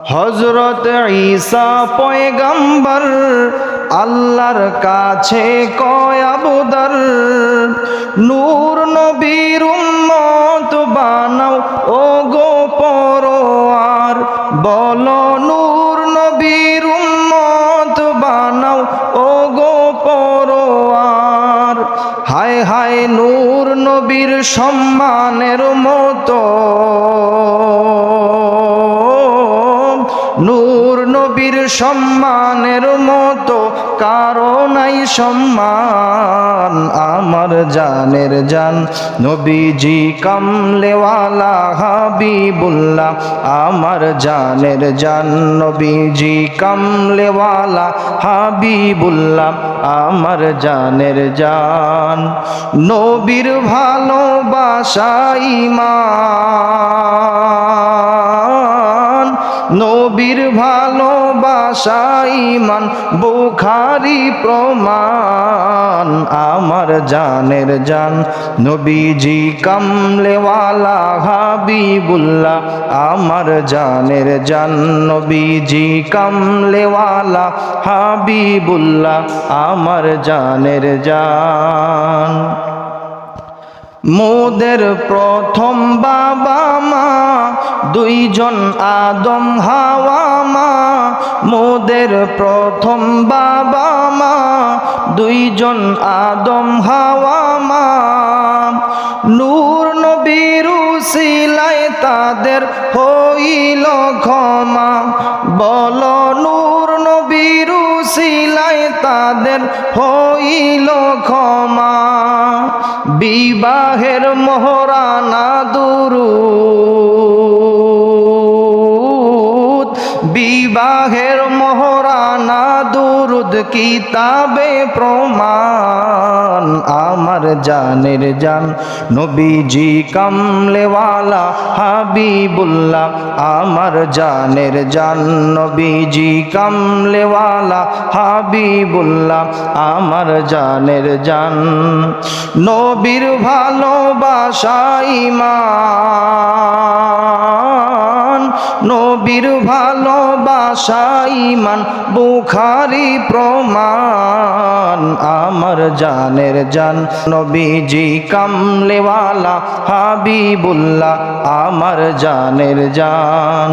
হযরত ঈসা পয়গম্বর আল্লাহর কাছে কয় আবু দর, নূর নবীর উম্মত বানাও ও গো পরওয়ার, বলো নূর নবীর উম্মত বানাও ও গো পরওয়ার। হায় হায় নূর নবীর সম্মানের মতো, নূর নবীর সম্মানের মতো কারো নাই সম্মান। আমার জানের জান নবীজি কামলেওয়ালা হাবিবুল্লাহ, আমার জানের জান নবীজি কামলেওয়ালা হাবিবুল্লাহ, আমার জানের জান। নবীর ভালোবাসা ঈমান, নবীর ভালোবাসা ঈমান, বুখারী প্রমাণ। আমার জানের জান নবীজি কামলেওয়ালা হাবিবুল্লাহ, আমার জানের জান নবীজি কামলেওয়ালা হাবিবুল্লাহ, আমার জানের জান। মোদের প্রথম বাবা মা দুইজন আদম হাওয়া মা, মোদের প্রথম বাবা মা দুইজন আদম হাওয়া মা। নূর নবীর উসিলায় তাদের হইল ক্ষমা, বলো নূর নবীর উসিলায় তাদের হইল ক্ষমা। বিবাহের মোহরানা দুরুদ, বিবাহের মোহরানা দুরুদ কিতাবে প্রমাণ। আমার জানের জান নবীজি কামলেওয়ালা হাবিবুল্লাহ, আমার জানের জান নবীজি কামলেওয়ালা হাবিবুল্লাহ, আমার জানের জান। নবীর ভালোবাসা ঈমান, নবীর ভালোবাসা ঈমান, বুখারী প্রমাণ। আমার জানের জান নবীজি কামলেওয়ালা হাবিবুল্লাহ, আমার জানের জান।